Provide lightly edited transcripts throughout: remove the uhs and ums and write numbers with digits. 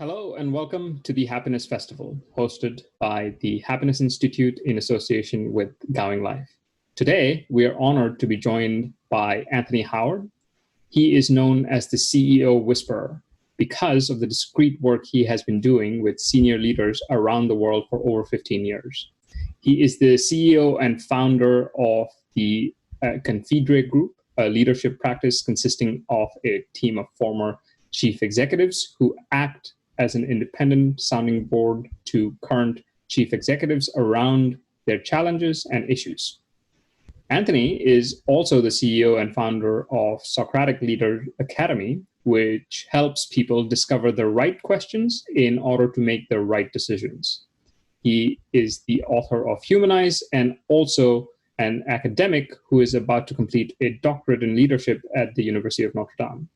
Hello and welcome to the Happiness Festival, hosted by the Happiness Institute in association with Going Life. Today, we are honored to be joined by Anthony Howard. He is known as the CEO Whisperer because of the discreet work he has been doing with senior leaders around the world for over 15 years. He is the CEO and founder of the Confedere Group, a leadership practice consisting of a team of former chief executives who act as an independent sounding board to current chief executives around their challenges and issues. Anthony is also the CEO and founder of Socratic Leader Academy, which helps people discover the right questions in order to make the right decisions. He is the author of Humanize and also an academic who is about to complete a doctorate in leadership at the University of Notre Dame.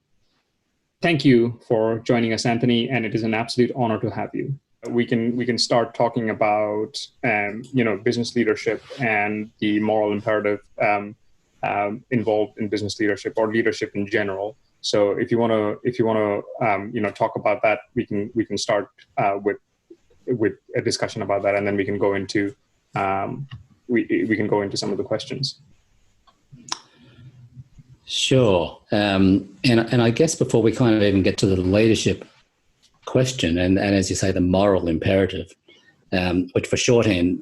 Thank you for joining us, Anthony, and it is an absolute honor to have you. We can start talking about business leadership and the moral imperative involved in business leadership or leadership in general. So if you want to talk about that, we can start with a discussion about that, and then we can go into we can go into some of the questions. Sure. And I guess before we kind of even get to the leadership question and as you say, the moral imperative, which for shorthand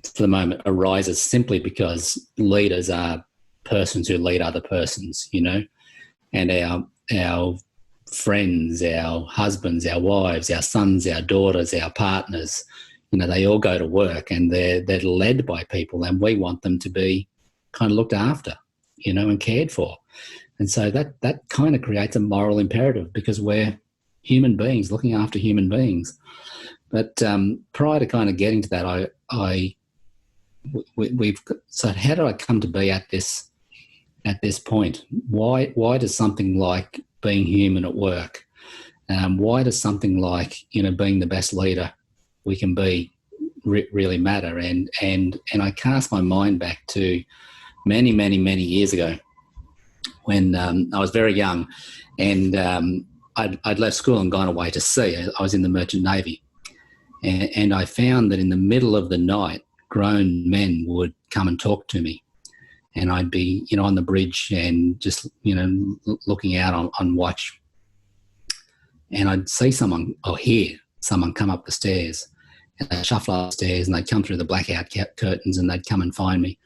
for the moment arises simply because leaders are persons who lead other persons, and our friends, our husbands, our wives, our sons, our daughters, our partners, they all go to work and they're led by people, and we want them to be kind of looked after, and cared for. And so that kind of creates a moral imperative because we're human beings looking after human beings. But prior to kind of getting to that, so how did I come to be at this point? Why does something like being human at work, why does something like, being the best leader we can be really matter? And I cast my mind back to many, many, many years ago when I was very young, and I'd left school and gone away to sea. I was in the Merchant Navy, and I found that in the middle of the night, grown men would come and talk to me, and I'd be, on the bridge and just, looking out on watch, and I'd see someone or hear someone come up the stairs, and they'd shuffle up the stairs and they'd come through the blackout curtains and they'd come and find me.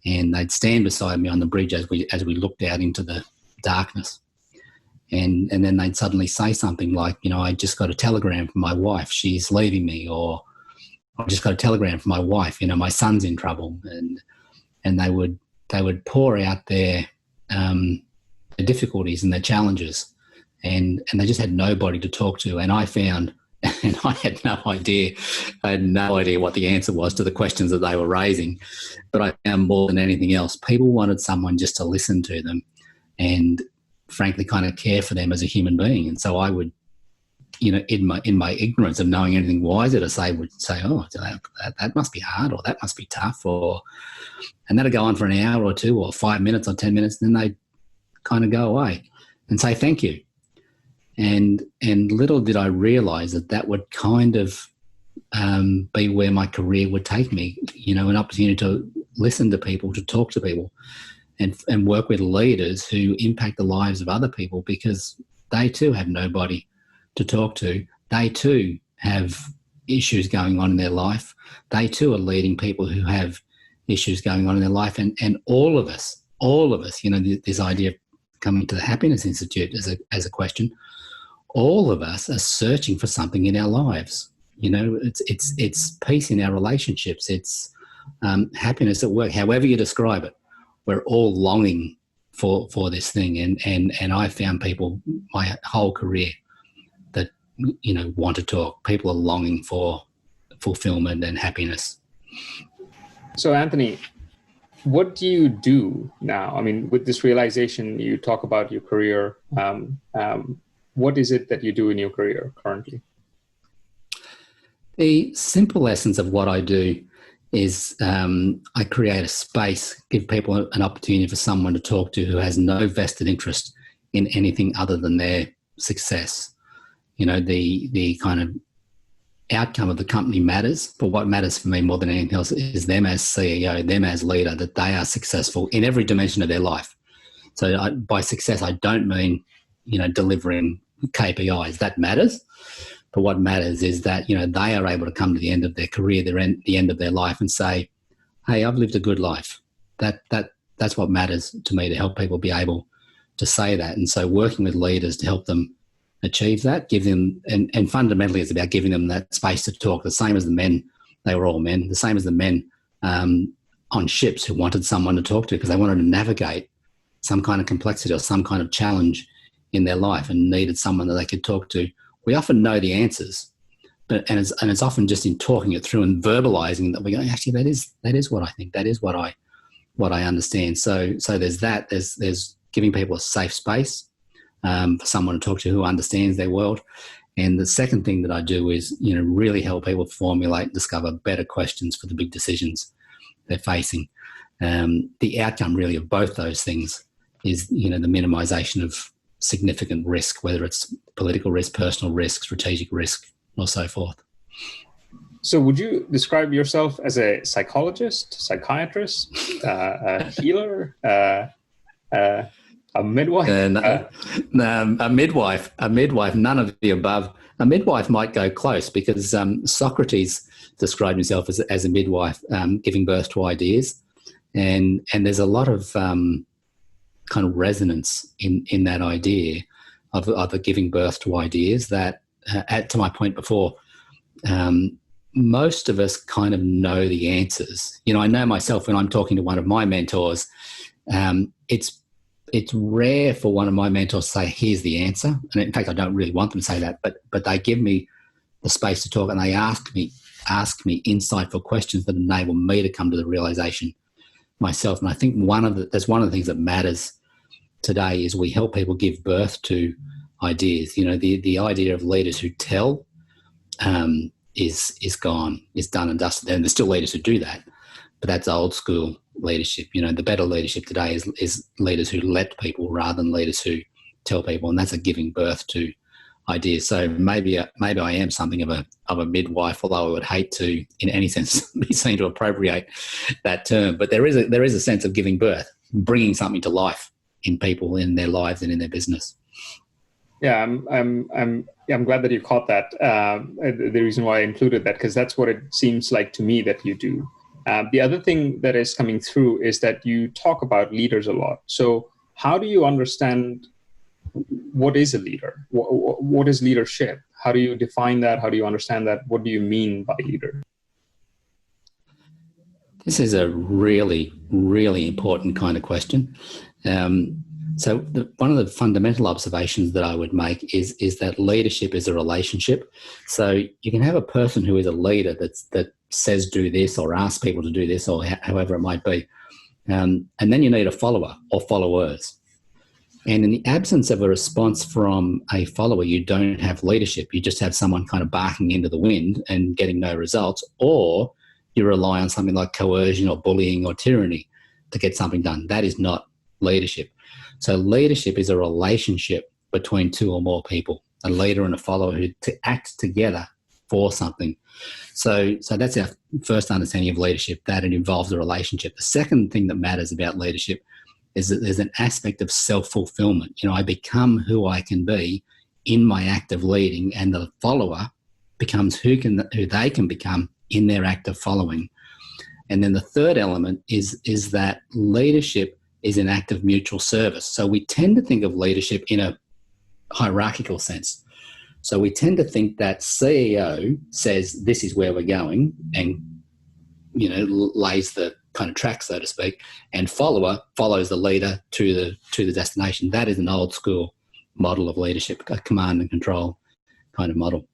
And they'd stand beside me on the bridge as we looked out into the darkness. And then they'd suddenly say something like, I just got a telegram from my wife, she's leaving me, or I just got a telegram from my wife, my son's in trouble. And they would pour out their difficulties and their challenges, and they just had nobody to talk to. And I found, and I had no idea what the answer was to the questions that they were raising. But I found more than anything else, people wanted someone just to listen to them and frankly kind of care for them as a human being. And so I would, in my ignorance of knowing anything wiser to say, would say, oh, that must be hard, or that must be tough, and that'd go on for an hour or two or 5 minutes or 10 minutes. And then they'd kind of go away and say, thank you. And little did I realise that would kind of be where my career would take me, an opportunity to listen to people, to talk to people, and work with leaders who impact the lives of other people, because they too have nobody to talk to. They too have issues going on in their life. They too are leading people who have issues going on in their life. And all of us, this idea of coming to the Happiness Institute as a question, all of us are searching for something in our lives. It's peace in our relationships. It's happiness at work. However you describe it, we're all longing for this thing. And I found people my whole career that want to talk. People are longing for fulfillment and happiness. So, Anthony, what do you do now? I mean, with this realization, you talk about your career. What is it that you do in your career currently? The simple essence of what I do is I create a space, give people an opportunity for someone to talk to who has no vested interest in anything other than their success. the kind of outcome of the company matters, but what matters for me more than anything else is them as CEO, them as leader, that they are successful in every dimension of their life. So by success, I don't mean, delivering KPIs. That matters. But what matters is that, they are able to come to the end of their career, the end of their life, and say, hey, I've lived a good life. That's what matters to me, to help people be able to say that. And so working with leaders to help them achieve that, give them, and fundamentally it's about giving them that space to talk, the same as the men. They were all men, the same as the men on ships who wanted someone to talk to because they wanted to navigate some kind of complexity or some kind of challenge in their life and needed someone that they could talk to. We often know the answers, but it's often just in talking it through and verbalizing that we go, actually, that is what I think. That is what I understand. So there's that. There's giving people a safe space for someone to talk to who understands their world. And the second thing that I do is, really help people formulate and discover better questions for the big decisions they're facing. The outcome really of both those things is, the minimization of significant risk, whether it's political risk, personal risk, strategic risk, or so forth. So would you describe yourself as a psychologist, psychiatrist, a healer, a midwife? A midwife, none of the above. A midwife might go close because Socrates described himself as a midwife, giving birth to ideas. And there's a lot of kind of resonance in that idea of the giving birth to ideas that, to my point before, most of us kind of know the answers. I know myself when I'm talking to one of my mentors, it's rare for one of my mentors to say, here's the answer. And in fact, I don't really want them to say that, but they give me the space to talk and they ask me insightful questions that enable me to come to the realization myself. And I think that's one of the things that matters today is we help people give birth to ideas. The idea of leaders who tell is gone, is done and dusted. And there's still leaders who do that, but that's old school leadership. The better leadership today is leaders who let people rather than leaders who tell people, and that's a giving birth to ideas. So maybe I am something of a midwife, although I would hate to, in any sense, be seen to appropriate that term. But there is a sense of giving birth, bringing something to life in people, in their lives, and in their business. Yeah, I'm glad that you caught that. The reason why I included that, because that's what it seems like to me that you do. The other thing that is coming through is that you talk about leaders a lot. So how do you understand what is a leader? What is leadership? How do you define that? How do you understand that? What do you mean by leader? This is a really, really important kind of question. So one of the fundamental observations that I would make is that leadership is a relationship. So you can have a person who is a leader that says do this or asks people to do this or however it might be. And then you need a follower or followers. And in the absence of a response from a follower, you don't have leadership. You just have someone kind of barking into the wind and getting no results, or you rely on something like coercion or bullying or tyranny to get something done. That is not leadership. So leadership is a relationship between two or more people, a leader and a follower who act together for something. So that's our first understanding of leadership, that it involves a relationship. The second thing that matters about leadership is that there's an aspect of self-fulfillment. I become who I can be in my act of leading, and the follower becomes who they can become in their act of following. And then the third element is that leadership is an act of mutual service. So we tend to think of leadership in a hierarchical sense. So we tend to think that CEO says this is where we're going and lays the kind of track, so to speak, and follower follows the leader to the destination. That is an old school model of leadership, a command and control kind of model.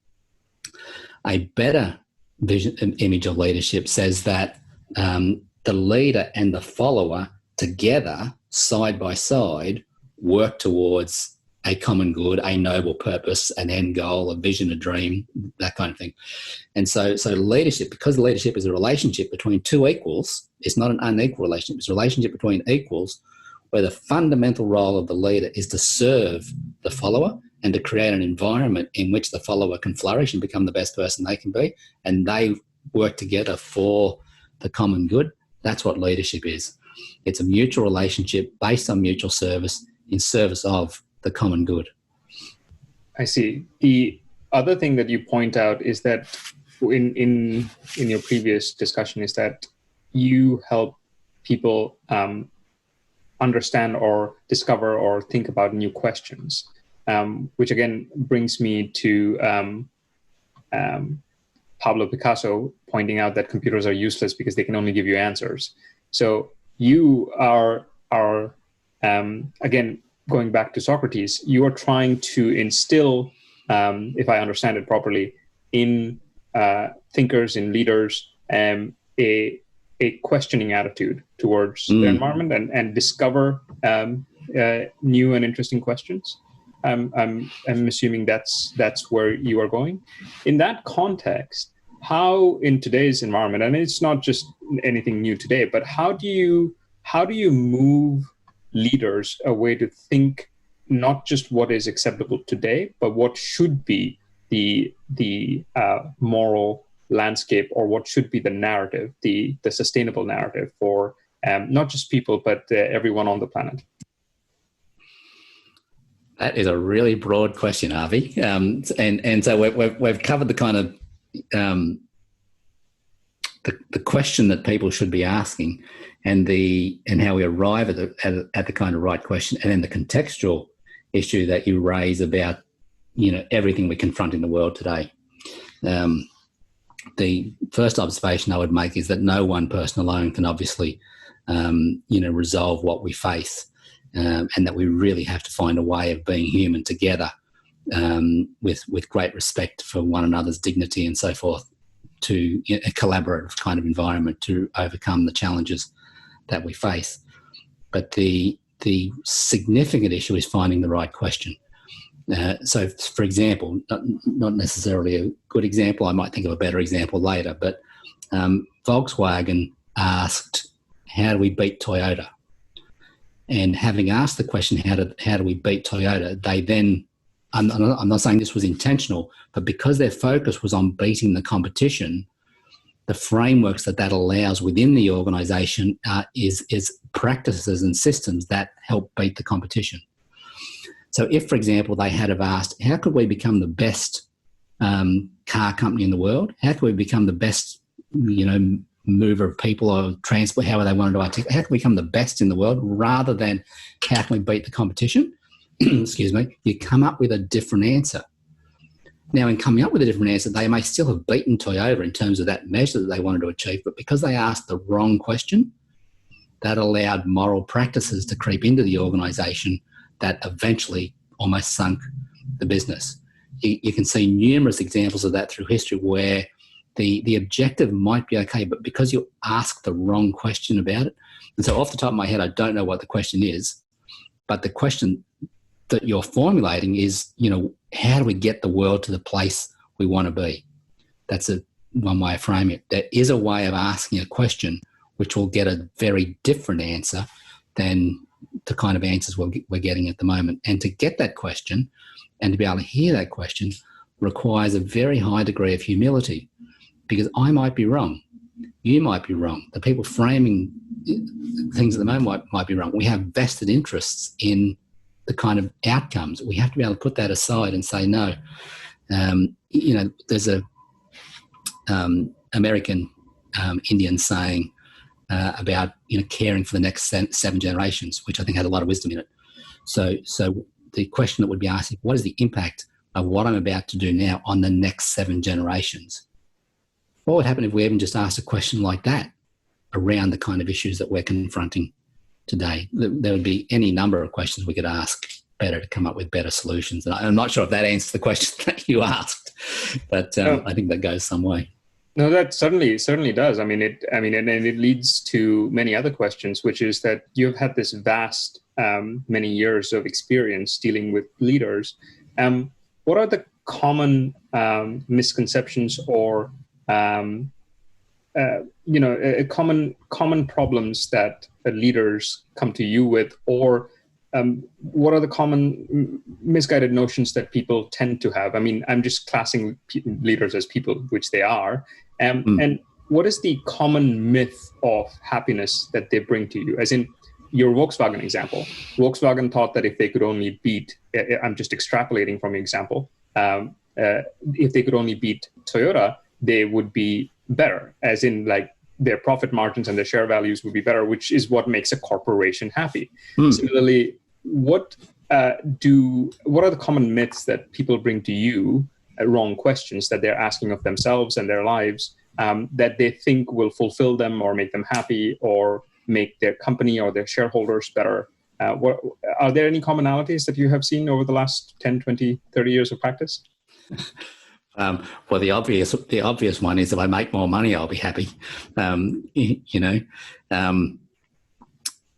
A better vision image of leadership says that the leader and the follower together, side by side, work towards a common good, a noble purpose, an end goal, a vision, a dream, that kind of thing. And so leadership, because leadership is a relationship between two equals, it's not an unequal relationship, it's a relationship between equals where the fundamental role of the leader is to serve the follower and to create an environment in which the follower can flourish and become the best person they can be, and they work together for the common good. That's what leadership is. It's a mutual relationship based on mutual service in service of the common good. I see. The other thing that you point out is that in your previous discussion is that you help people understand or discover or think about new questions, which again brings me to Pablo Picasso pointing out that computers are useless because they can only give you answers. So you are again, going back to Socrates, you are trying to instill, if I understand it properly, in thinkers, in leaders, a questioning attitude towards the environment and discover new and interesting questions. I'm assuming that's where you are going. In that context, how in today's environment, and it's not just anything new today, but how do you move leaders away to think not just what is acceptable today, but what should be the moral landscape, or what should be the narrative, the sustainable narrative for not just people, but everyone on the planet? That is a really broad question, Avi. And so we've covered the kind of the question that people should be asking, and how we arrive at the kind of right question, and then the contextual issue that you raise about everything we confront in the world today. The first observation I would make is that no one person alone can obviously resolve what we face, and that we really have to find a way of being human together, with great respect for one another's dignity and so forth, to a collaborative kind of environment to overcome the challenges that we face. But the significant issue is finding the right question. So, for example, not necessarily a good example, I might think of a better example later, but Volkswagen asked, how do we beat Toyota? And having asked the question, how do we beat Toyota, they then, I'm not saying this was intentional, but because their focus was on beating the competition, the frameworks that allows within the organisation is practices and systems that help beat the competition. So if, for example, they had have asked, how could we become the best car company in the world? How could we become the best, mover of people or transport, however they wanted to articulate, how can we become the best in the world, rather than how can we beat the competition? Excuse me, you come up with a different answer. Now, in coming up with a different answer, they may still have beaten Toyota in terms of that measure that they wanted to achieve, but because they asked the wrong question, that allowed moral practices to creep into the organisation that eventually almost sunk the business. You can see numerous examples of that through history where the objective might be okay, but because you ask the wrong question about it, and so off the top of my head, I don't know what the question is, but the question that you're formulating is, how do we get the world to the place we want to be? That's one way of framing it. There is a way of asking a question which will get a very different answer than the kind of answers we're getting at the moment. And to get that question and to be able to hear that question requires a very high degree of humility, because I might be wrong. You might be wrong. The people framing things at the moment might be wrong. We have vested interests in the kind of outcomes. We have to be able to put that aside and say, no, there's a American Indian saying about caring for the next 7 generations, which I think had a lot of wisdom in it. So the question that would be asked is, what is the impact of what I'm about to do now on the next 7 generations? What would happen if we even just asked a question like that around the kind of issues that we're confronting today? There would be any number of questions we could ask better to come up with better solutions. And I'm not sure if that answers the question that you asked, but I think that goes some way. No, that certainly does. And it leads to many other questions, which is that you've had this vast many years of experience dealing with leaders. What are the common misconceptions or common problems that leaders come to you with, or what are the common misguided notions that people tend to have? I mean, I'm just classing leaders as people, which they are. And what is the common myth of happiness that they bring to you? As in your Volkswagen example. Volkswagen thought that if they could only beat, I'm just extrapolating from your example, if they could only beat Toyota, they would be better, as in like their profit margins and their share values would be better, which is what makes a corporation happy. Similarly, what are the common myths that people bring to you, wrong questions that they're asking of themselves and their lives, that they think will fulfill them or make them happy or make their company or their shareholders better? Are there any commonalities that you have seen over the last 10, 20, 30 years of practice? Well, the obvious one is if I make more money, I'll be happy.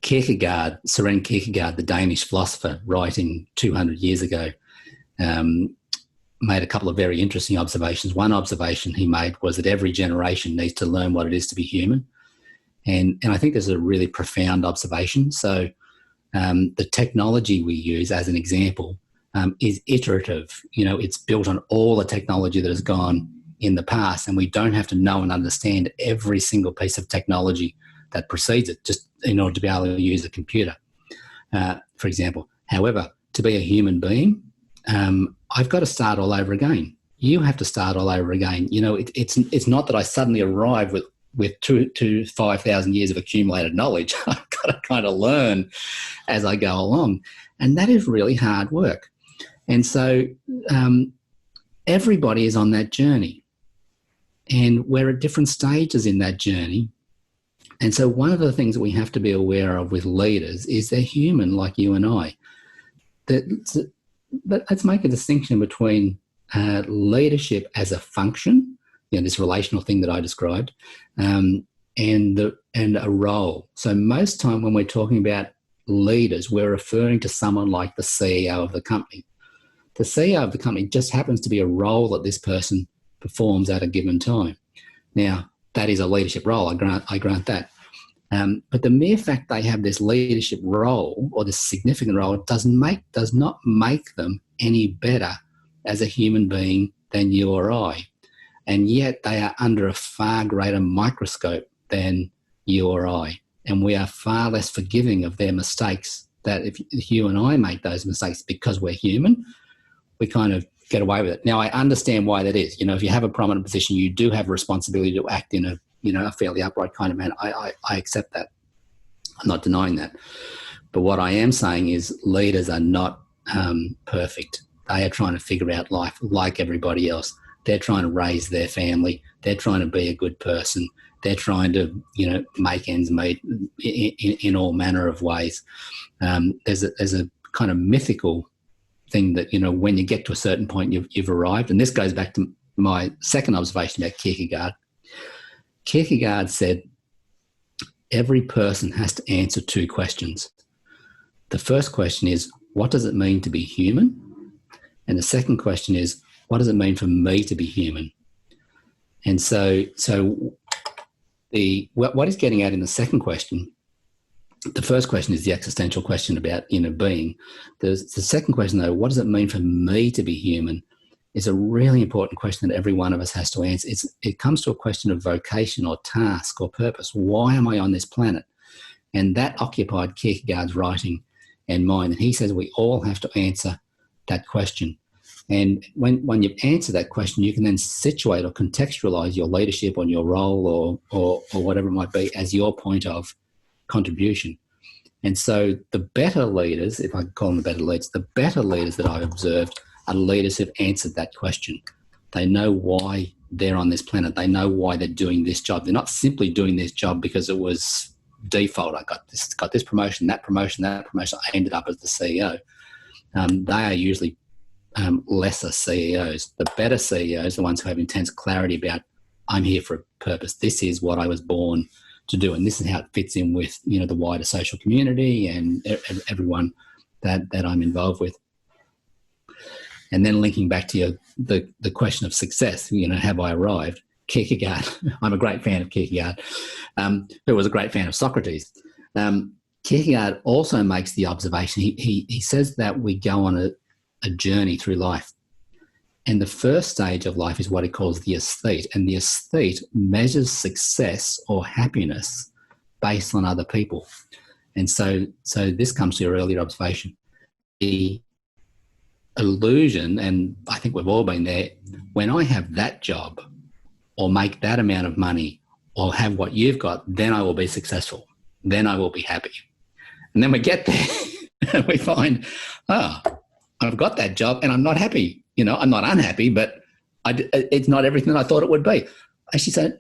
Kierkegaard, Søren Kierkegaard, the Danish philosopher, writing 200 years ago, made a couple of very interesting observations. One observation he made was that every generation needs to learn what it is to be human. And I think this is a really profound observation. So the technology we use, as an example, is iterative. It's built on all the technology that has gone in the past, and we don't have to know and understand every single piece of technology that precedes it just in order to be able to use a computer, for example. However, to be a human being, I've got to start all over again. You have to start all over again. It's not that I suddenly arrive with 2,000 to 5,000 years of accumulated knowledge. I've got to kind of learn as I go along. And that is really hard work. And so everybody is on that journey. And we're at different stages in that journey. And so one of the things that we have to be aware of with leaders is they're human like you and I. But let's make a distinction between leadership as a function, this relational thing that I described, and a role. So most time when we're talking about leaders, we're referring to someone like the CEO of the company. The CEO of the company just happens to be a role that this person performs at a given time. Now, that is a leadership role, I grant that. But the mere fact they have this leadership role or this significant role does not make them any better as a human being than you or I. And yet they are under a far greater microscope than you or I. And we are far less forgiving of their mistakes, that if you and I make those mistakes because we're human, we kind of get away with it. Now, I understand why that is. If you have a prominent position, you do have a responsibility to act in a fairly upright kind of manner. I accept that. I'm not denying that. But what I am saying is leaders are not perfect. They are trying to figure out life like everybody else. They're trying to raise their family. They're trying to be a good person. They're trying to, make ends meet in all manner of ways. There's a kind of mythical thing that, when you get to a certain point, you've arrived. And this goes back to my second observation about Kierkegaard. Kierkegaard said, every person has to answer two questions. The first question is, what does it mean to be human? And the second question is, what does it mean for me to be human? And so what he's getting at in the second question, the first question is the existential question about inner being. The second question, though, what does it mean for me to be human, is a really important question that every one of us has to answer. It comes to a question of vocation or task or purpose. Why am I on this planet? And that occupied Kierkegaard's writing and mine. And he says we all have to answer that question. And when you answer that question, you can then situate or contextualize your leadership on your role or whatever it might be as your point of contribution. And so the better leaders, if I can call them the better leaders that I've observed are leaders who've answered that question. They know why they're on this planet. They know why they're doing this job. They're not simply doing this job because it was default. I got this promotion, that promotion. I ended up as the CEO. They are usually lesser CEOs. The better CEOs, the ones who have intense clarity about, I'm here for a purpose. This is what I was born to do, and this is how it fits in with the wider social community and everyone that I'm involved with. And then linking back to the question of success, have I arrived? Kierkegaard, I'm a great fan of Kierkegaard, who was a great fan of Socrates. Kierkegaard also makes the observation, he says that we go on a journey through life. And the first stage of life is what he calls the aesthete. And the aesthete measures success or happiness based on other people. And so this comes to your earlier observation. The illusion, and I think we've all been there, when I have that job or make that amount of money or have what you've got, then I will be successful. Then I will be happy. And then we get there and we find, I've got that job and I'm not happy. I'm not unhappy, but it's not everything I thought it would be. Actually, so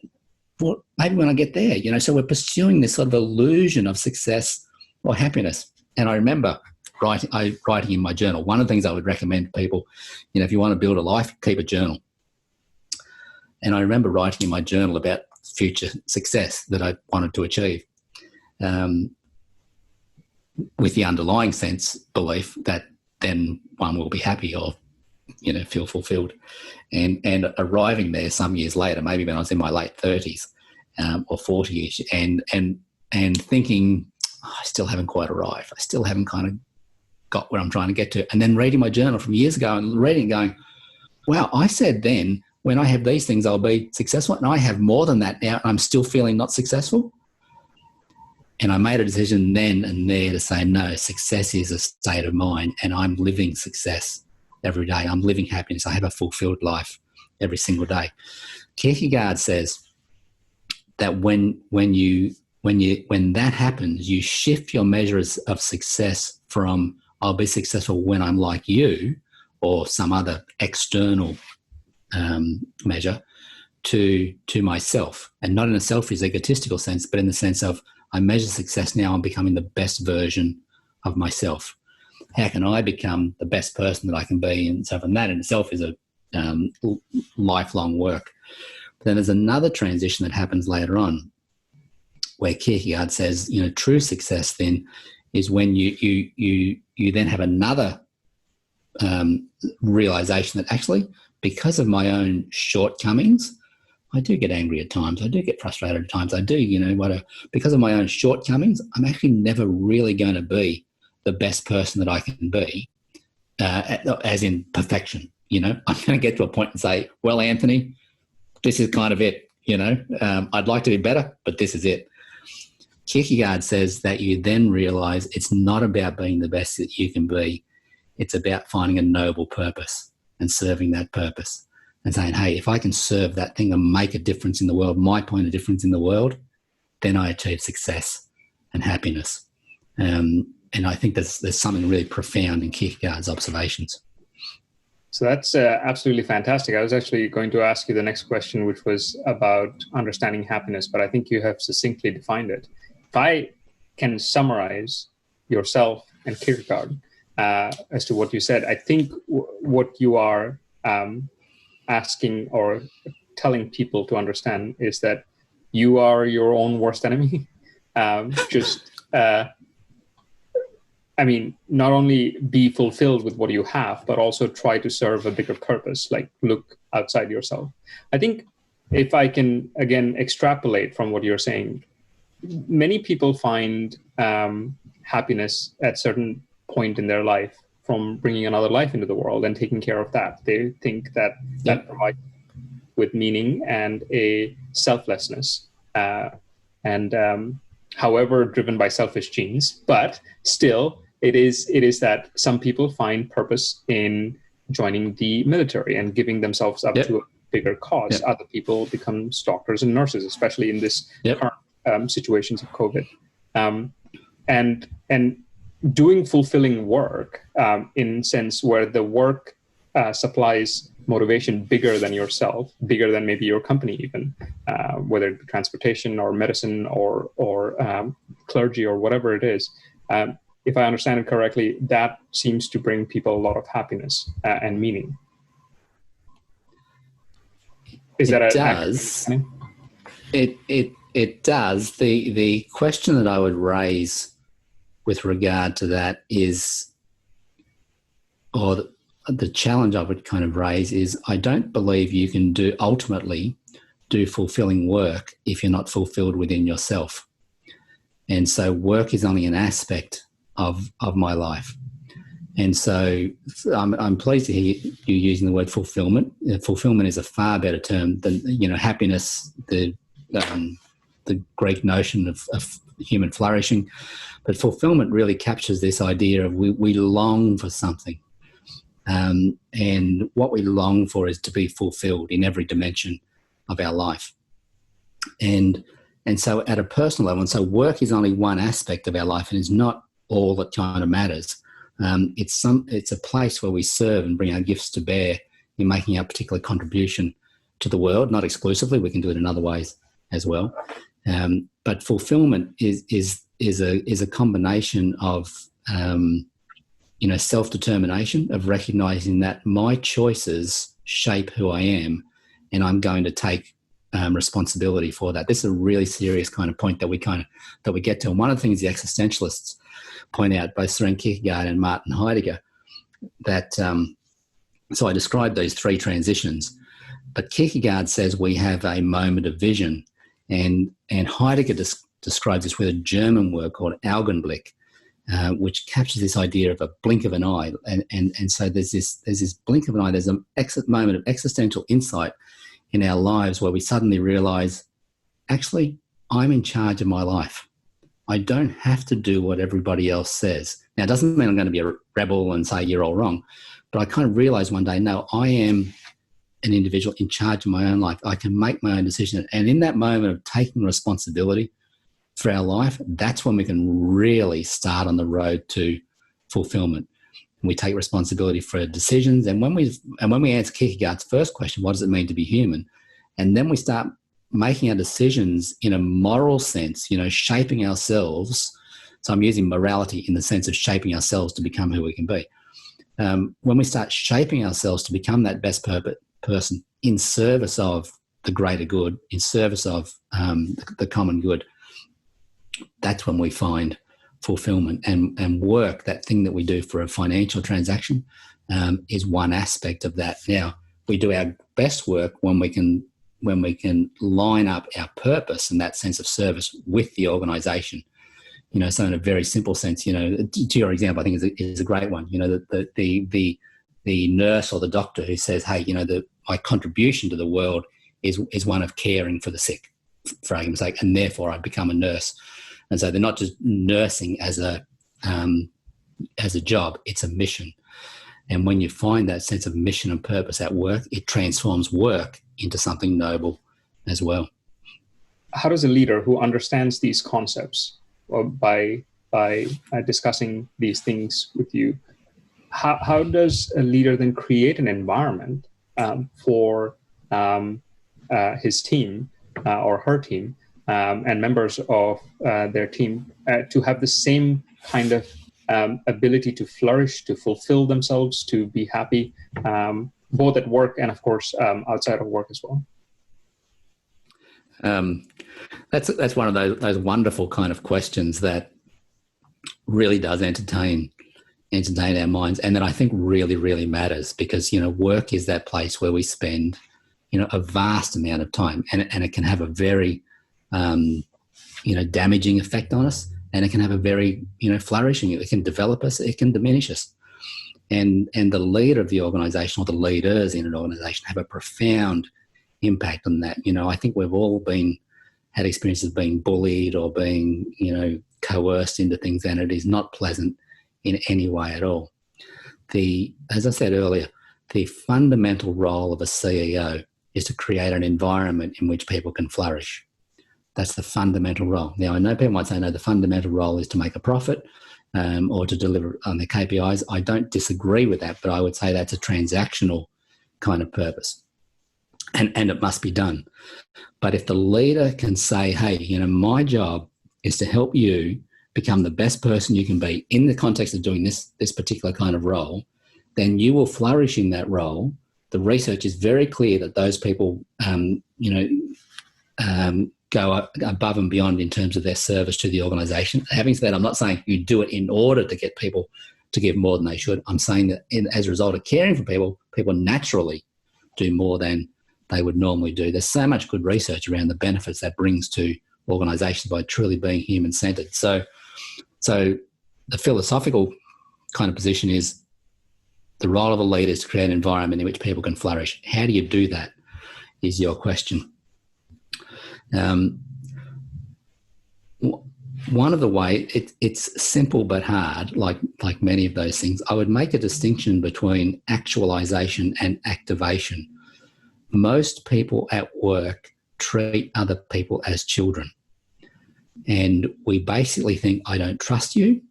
well, maybe when I get there, so we're pursuing this sort of illusion of success or happiness. And I remember writing in my journal, one of the things I would recommend to people, if you want to build a life, keep a journal. And I remember writing in my journal about future success that I wanted to achieve, with the underlying belief that then one will be happy or feel fulfilled, and arriving there some years later, maybe when I was in my late 30s or 40ish, and thinking, I still haven't quite arrived. I still haven't kind of got where I'm trying to get to. And then reading my journal from years ago and reading, going, wow, I said then when I have these things, I'll be successful, and I have more than that now, and I'm still feeling not successful. And I made a decision then and there to say, no, success is a state of mind, and I'm living success every day. I'm living happiness. I have a fulfilled life every single day. Kierkegaard says that when that happens, you shift your measures of success from I'll be successful when I'm like you or some other external measure to myself, and not in a selfish, egotistical sense, but in the sense of I measure success now. I'm becoming the best version of myself. How can I become the best person that I can be? And so from that in itself is a lifelong work. But then there's another transition that happens later on where Kierkegaard says, true success then is when you then have another realization that actually, because of my own shortcomings, I do get angry at times. I do get frustrated at times. I do, because of my own shortcomings, I'm actually never really going to be the best person that I can be, as in perfection. I'm going to get to a point and say, well, Anthony, this is kind of it. I'd like to be better, but this is it. Kierkegaard says that you then realize it's not about being the best that you can be. It's about finding a noble purpose and serving that purpose and saying, hey, if I can serve that thing and make a difference in the world, my point of difference in the world, then I achieve success and happiness. And I think there's something really profound in Kierkegaard's observations. So that's absolutely fantastic. I was actually going to ask you the next question, which was about understanding happiness, but I think you have succinctly defined it. If I can summarize yourself and Kierkegaard as to what you said, I think what you are asking or telling people to understand is that you are your own worst enemy. Not only be fulfilled with what you have, but also try to serve a bigger purpose, like look outside yourself. I think if I can, again, extrapolate from what you're saying, many people find happiness at a certain point in their life from bringing another life into the world and taking care of that. They think that provides with meaning and a selflessness. However driven by selfish genes, but still it is that some people find purpose in joining the military and giving themselves up to a bigger cause. Other people become doctors and nurses, especially in this current situations of COVID. And doing fulfilling work in a sense where the work supplies motivation bigger than yourself, bigger than maybe your company even, whether it be transportation or medicine or clergy or whatever it is. If I understand it correctly, that seems to bring people a lot of happiness and meaning. It does. It does. The question that I would raise with regard to that is, or the challenge I would kind of raise is, I don't believe you can ultimately do fulfilling work if you're not fulfilled within yourself. And so work is only an aspect of my life. And so I'm pleased to hear you using the word fulfilment. Fulfilment is a far better term than, happiness, the Greek notion of human flourishing. But fulfilment really captures this idea of we long for something. And what we long for is to be fulfilled in every dimension of our life. And so at a personal level, and so work is only one aspect of our life and is not all that kind of matters. It's a place where we serve and bring our gifts to bear in making our particular contribution to the world, not exclusively. We can do it in other ways as well. But fulfillment is a combination of self-determination, of recognizing that my choices shape who I am, and I'm going to take responsibility for that. This is a really serious kind of point that we get to. And one of the things the existentialists point out, both Søren Kierkegaard and Martin Heidegger, that so I described those three transitions, but Kierkegaard says we have a moment of vision, and Heidegger describes this with a German word called Augenblick, which captures this idea of a blink of an eye. And so there's this blink of an eye, there's an moment of existential insight in our lives where we suddenly realize, actually, I'm in charge of my life. I don't have to do what everybody else says. Now, it doesn't mean I'm going to be a rebel and say you're all wrong, but I kind of realized one day, no, I am an individual in charge of my own life. I can make my own decision. And in that moment of taking responsibility for our life, that's when we can really start on the road to fulfillment. We take responsibility for decisions. And when we answer Kierkegaard's first question, what does it mean to be human? And then we start making our decisions in a moral sense, shaping ourselves. So I'm using morality in the sense of shaping ourselves to become who we can be. When we start shaping ourselves to become that best person in service of the greater good, in service of the common good, that's when we find fulfillment. And work, that thing that we do for a financial transaction, is one aspect of that. Now, we do our best work when we can line up our purpose and that sense of service with the organisation. So in a very simple sense, to your example, I think is a great one. The nurse or the doctor who says, hey, my contribution to the world is one of caring for the sick, for argument's sake, and therefore I become a nurse. And so they're not just nursing as a job, it's a mission. And when you find that sense of mission and purpose at work, it transforms work into something noble as well. How does a leader who understands these concepts, or by discussing these things with you, how does a leader then create an environment for his team or her team and members of their team to have the same kind of ability to flourish, to fulfill themselves, to be happy, both at work and, of course, outside of work as well? That's one of those wonderful kind of questions that really does entertain our minds, and that I think really, really matters, because work is that place where we spend a vast amount of time, and it can have a very damaging effect on us, and it can have a very flourishing. It can develop us, it can diminish us, and the leader of the organisation, or the leaders in an organisation, have a profound impact on that. I think we've all had experiences of being bullied or being coerced into things, and it is not pleasant in any way at all. As I said earlier, the fundamental role of a CEO is to create an environment in which people can flourish. That's the fundamental role. Now, I know people might say, no, the fundamental role is to make a profit or to deliver on the KPIs. I don't disagree with that, but I would say that's a transactional kind of purpose. And it must be done. But if the leader can say, hey, my job is to help you become the best person you can be in the context of doing this particular kind of role, then you will flourish in that role. The research is very clear that those people, go above and beyond in terms of their service to the organisation. Having said that, I'm not saying you do it in order to get people to give more than they should. I'm saying that as a result of caring for people, people naturally do more than they would normally do. There's so much good research around the benefits that brings to organisations by truly being human-centred. So the philosophical kind of position is the role of a leader is to create an environment in which people can flourish. How do you do that is your question. One of the ways, it's simple but hard, like many of those things. I would make a distinction between actualization and activation. Most people at work treat other people as children. And we basically think, I don't trust you.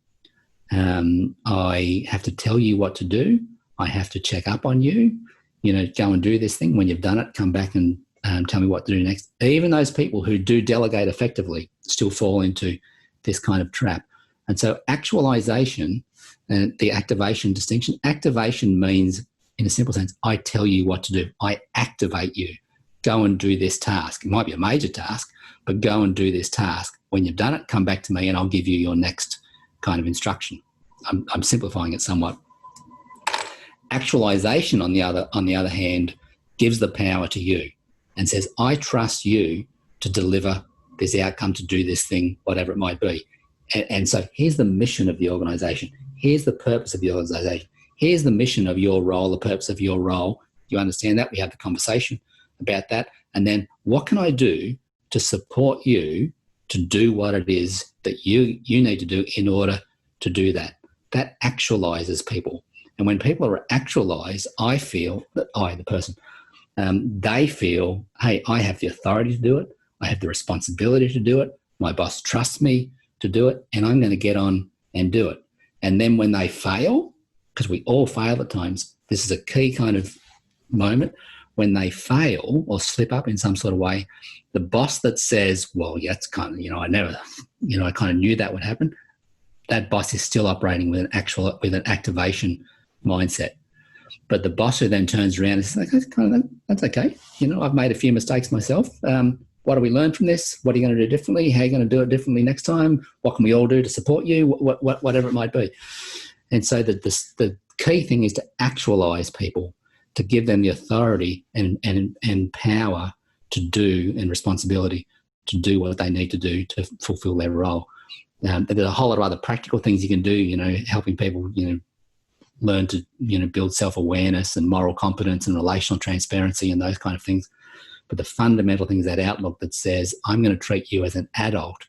I have to tell you what to do. I have to check up on you. Go and do this thing. When you've done it, come back and tell me what to do next. Even those people who do delegate effectively still fall into this kind of trap. And so actualization and the activation distinction, activation means, in a simple sense, I tell you what to do. I activate you. Go and do this task. It might be a major task, but go and do this task. When you've done it, come back to me and I'll give you your next kind of instruction. I'm simplifying it somewhat. Actualization, on the other hand, gives the power to you and says, I trust you to deliver this outcome, to do this thing, whatever it might be. And so here's the mission of the organisation. Here's the purpose of the organisation. Here's the mission of your role, the purpose of your role. You understand that? We have the conversation about that. And then what can I do to support you to do what it is that you need to do in order to do that? That actualizes people. And when people are actualized, I feel that the person, they feel, hey, I have the authority to do it. I have the responsibility to do it. My boss trusts me to do it, and I'm going to get on and do it. And then when they fail, because we all fail at times, this is a key kind of moment. When they fail or slip up in some sort of way, the boss that says, well, yeah, it's kind of, I kind of knew that would happen. That boss is still operating with an activation mindset. But the boss who then turns around and says, that's okay. I've made a few mistakes myself. What do we learn from this? What are you going to do differently? How are you going to do it differently next time? What can we all do to support you? Whatever it might be. And so the key thing is to actualize people, to give them the authority and power to do, and responsibility to do what they need to do to fulfill their role. There's a whole lot of other practical things you can do, helping people, learn to, build self-awareness and moral competence and relational transparency and those kind of things. But the fundamental thing is that outlook that says, I'm going to treat you as an adult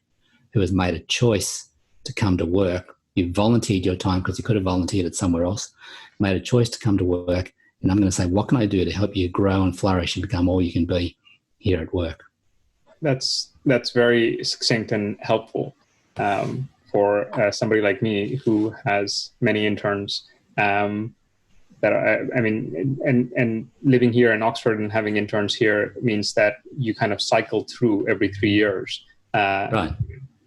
who has made a choice to come to work. You've volunteered your time because you could have volunteered it somewhere else, made a choice to come to work. And I'm going to say, what can I do to help you grow and flourish and become all you can be here at work? That's very succinct and helpful for somebody like me who has many interns. And living here in Oxford and having interns here means that you kind of cycle through every 3 years. Right.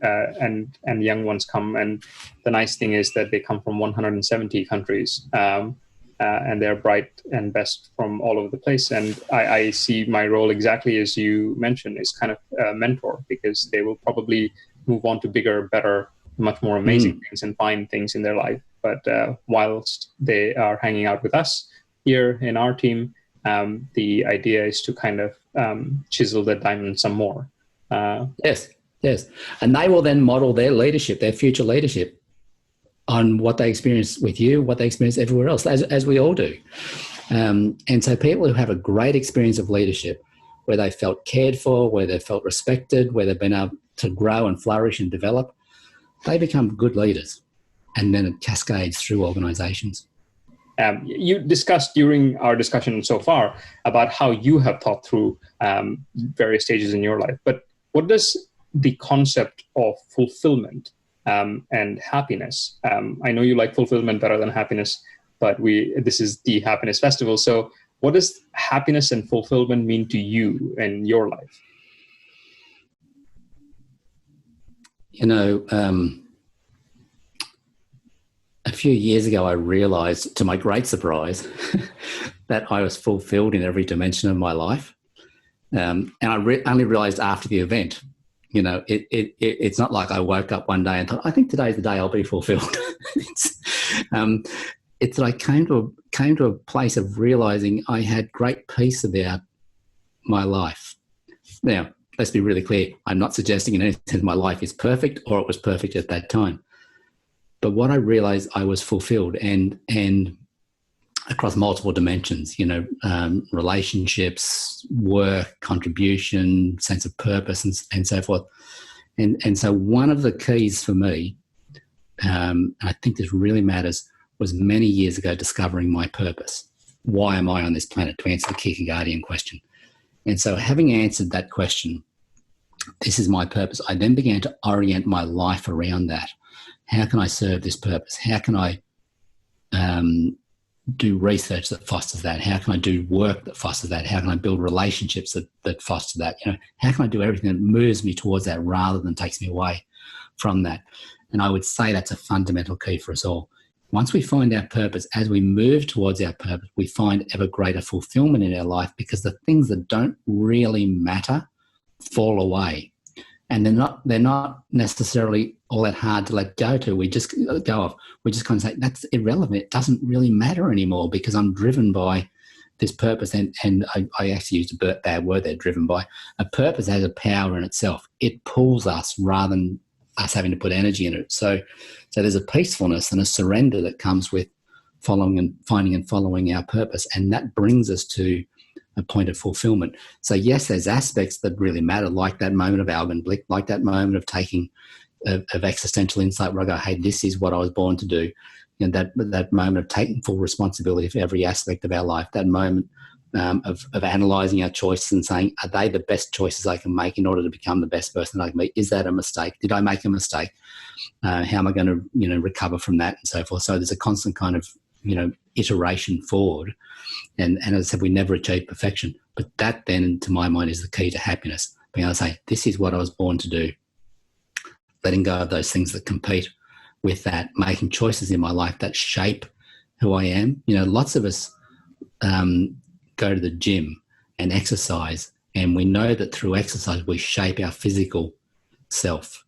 And young ones come, and the nice thing is that they come from 170 countries, and they're bright and best from all over the place. And I see my role exactly as you mentioned, is kind of a mentor, because they will probably move on to bigger, better, much more amazing things and find things in their life. But whilst they are hanging out with us here in our team, the idea is to kind of chisel the diamond some more. Yes. And they will then model their leadership, their future leadership, on what they experience with you, what they experience everywhere else, as we all do. And so people who have a great experience of leadership, where they felt cared for, where they felt respected, where they've been able to grow and flourish and develop, they become good leaders. And then it cascades through organizations. You discussed during our discussion so far about how you have thought through various stages in your life. But what does the concept of fulfillment and happiness, I know you like fulfillment better than happiness, but this is the Happiness Festival. So what does happiness and fulfillment mean to you in your life? A few years ago, I realized, to my great surprise, that I was fulfilled in every dimension of my life. And I only realized after the event. It's not like I woke up one day and thought, I think today's the day I'll be fulfilled. It's that I came to a place of realizing I had great peace about my life. Now, let's be really clear. I'm not suggesting in any sense my life is perfect or it was perfect at that time. But what I realized, I was fulfilled and across multiple dimensions, relationships, work, contribution, sense of purpose, and so forth. And so one of the keys for me, and I think this really matters, was many years ago discovering my purpose. Why am I on this planet? To answer the Kierkegaardian question. And so having answered that question, this is my purpose, I then began to orient my life around that. How can I serve this purpose? How can I do research that fosters that? How can I do work that fosters that? How can I build relationships that foster that? How can I do everything that moves me towards that rather than takes me away from that? And I would say that's a fundamental key for us all. Once we find our purpose, as we move towards our purpose, we find ever greater fulfillment in our life, because the things that don't really matter fall away. And they're not necessarily all that hard to let go to. We just go off. We just kind of say, that's irrelevant. It doesn't really matter anymore because I'm driven by this purpose. And I actually used a bad word there, driven by. A purpose has a power in itself. It pulls us rather than us having to put energy in it. So there's a peacefulness and a surrender that comes with finding and following our purpose. And that brings us to a point of fulfillment. So yes, there's aspects that really matter, like that moment of Augenblick, like that moment of taking of existential insight where I go, hey, this is what I was born to do. That moment of taking full responsibility for every aspect of our life, that moment of analysing our choices and saying, are they the best choices I can make in order to become the best person I can be? Is that a mistake? Did I make a mistake? How am I going to recover from that, and so forth? So there's a constant kind of iteration forward. And as I said, we never achieve perfection. But that then, to my mind, is the key to happiness. Being able to say, this is what I was born to do. Letting go of those things that compete with that, making choices in my life that shape who I am. Lots of us go to the gym and exercise, and we know that through exercise we shape our physical self.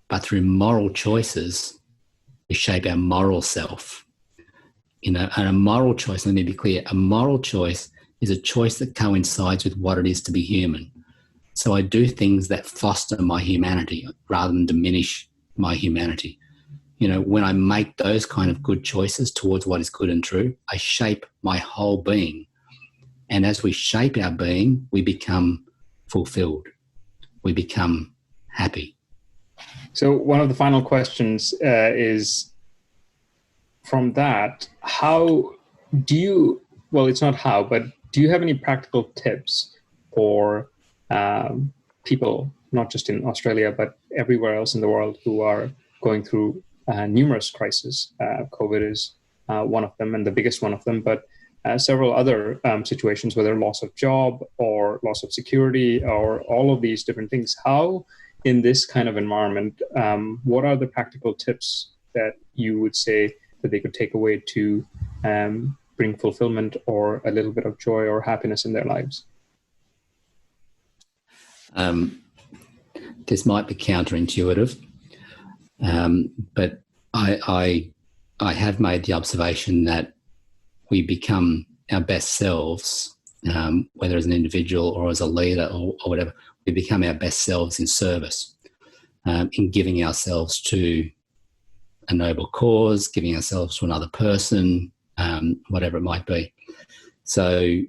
But through moral choices, we shape our moral self. And a moral choice, let me be clear, a moral choice is a choice that coincides with what it is to be human. So I do things that foster my humanity rather than diminish my humanity. When I make those kind of good choices towards what is good and true, I shape my whole being. And as we shape our being, we become fulfilled. We become happy. So one of the final questions is, from that, how do you, well, it's not how, but do you have any practical tips for people, not just in Australia, but everywhere else in the world, who are going through numerous crises? COVID is one of them, and the biggest one of them, but several other situations, whether loss of job or loss of security or all of these different things. How, in this kind of environment, what are the practical tips that you would say that they could take away to bring fulfillment or a little bit of joy or happiness in their lives? This might be counterintuitive, but I have made the observation that we become our best selves, whether as an individual or as a leader or whatever. We become our best selves in service, in giving ourselves to a noble cause, giving ourselves to another person, whatever it might be. So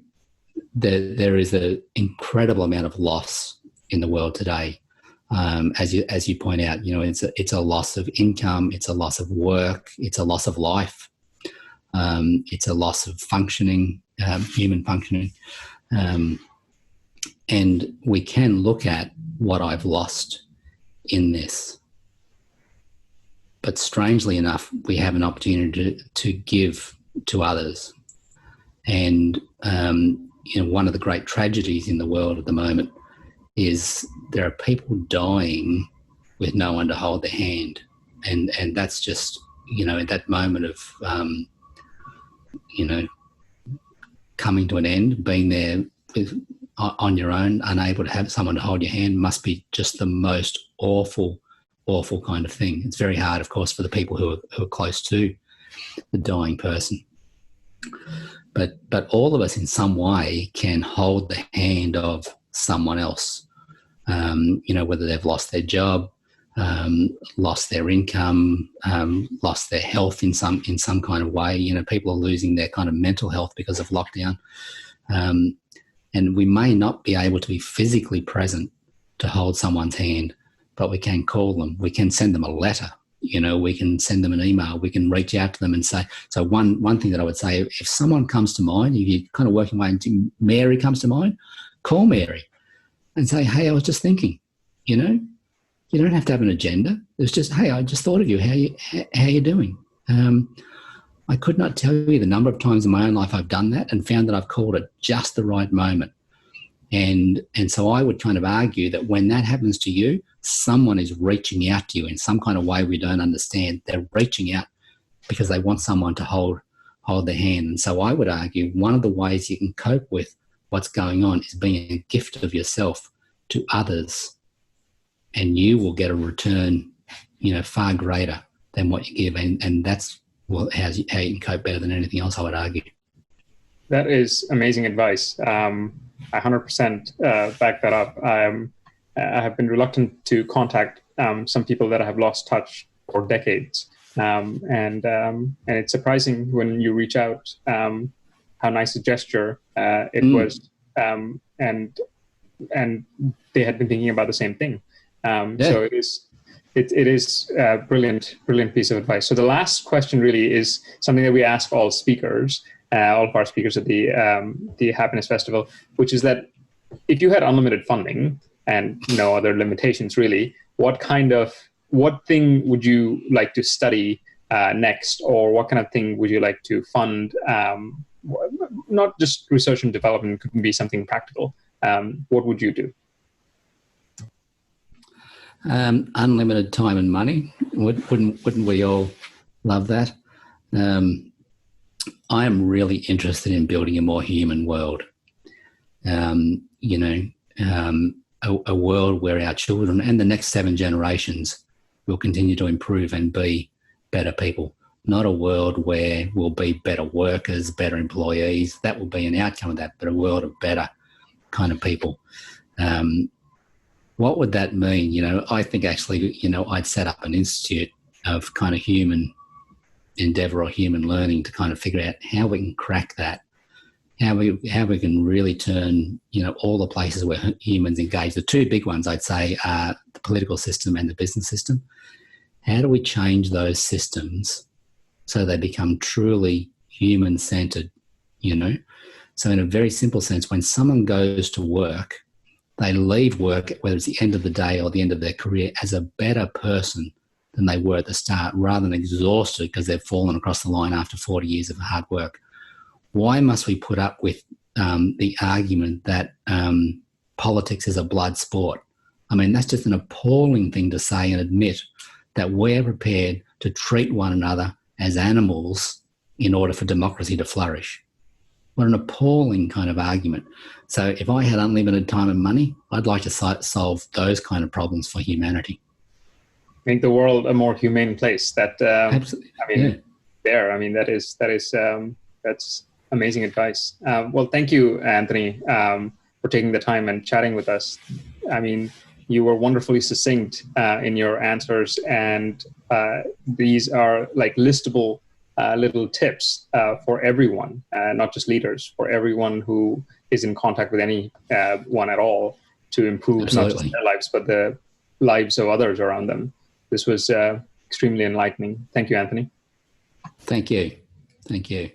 there is an incredible amount of loss in the world today. As you point out, it's a loss of income, it's a loss of work, it's a loss of life, it's a loss of functioning, human functioning. And we can look at what I've lost in this. But strangely enough, we have an opportunity to give to others. And one of the great tragedies in the world at the moment is there are people dying with no one to hold their hand. And that's just, at that moment of, coming to an end, being there on your own, unable to have someone to hold your hand, must be just the most awful kind of thing. It's very hard, of course, for the people who are close to the dying person. But all of us in some way can hold the hand of someone else. Whether they've lost their job, lost their income, lost their health in some kind of way. People are losing their kind of mental health because of lockdown. And we may not be able to be physically present to hold someone's hand, but we can call them. We can send them a letter. We can send them an email. We can reach out to them and say. So one thing that I would say, if someone comes to mind, if you're kind of working away and Mary comes to mind, call Mary and say, hey, I was just thinking, you don't have to have an agenda. It's just, hey, I just thought of you. How you doing? I could not tell you the number of times in my own life I've done that and found that I've called at just the right moment. And so I would kind of argue that when that happens to you, someone is reaching out to you in some kind of way we don't understand. They're reaching out because they want someone to hold their hand. And so I would argue one of the ways you can cope with what's going on is being a gift of yourself to others, and you will get a return, far greater than what you give. And that's how you can cope better than anything else, I would argue. That is amazing advice. I 100% back that up. I have been reluctant to contact some people that I have lost touch for decades. And it's surprising when you reach out how nice a gesture it was. And they had been thinking about the same thing. So it is a brilliant piece of advice. So the last question really is something that we ask all speakers, all of our speakers at the Happiness Festival, which is that if you had unlimited funding and no other limitations really, what thing would you like to study next, or what kind of thing would you like to fund? Not just research and development, could be something practical. What would you do? Unlimited time and money. Wouldn't we all love that? I am really interested in building a more human world. A world where our children and the next 7 generations will continue to improve and be better people. Not a world where we'll be better workers, better employees. That will be an outcome of that, but a world of better kind of people. What would that mean? I think actually, I'd set up an institute of kind of human endeavour or human learning to kind of figure out how we can crack that, how we can really turn, all the places where humans engage. The 2 big ones I'd say are the political system and the business system. How do we change those systems so they become truly human-centred, So in a very simple sense, when someone goes to work, they leave work, whether it's the end of the day or the end of their career, as a better person than they were at the start, rather than exhausted because they've fallen across the line after 40 years of hard work. Why must we put up with the argument that politics is a blood sport? I mean, that's just an appalling thing to say and admit, that we're prepared to treat one another as animals in order for democracy to flourish. What an appalling kind of argument. So if I had unlimited time and money, I'd like to solve those kind of problems for humanity. Make the world a more humane place. Absolutely. That's amazing advice. Well, thank you, Anthony, for taking the time and chatting with us. I mean, you were wonderfully succinct in your answers, and these are like listable little tips for everyone, not just leaders, for everyone who is in contact with anyone at all, to improve Absolutely. Not just their lives, but the lives of others around them. This was extremely enlightening. Thank you, Anthony. Thank you. Thank you.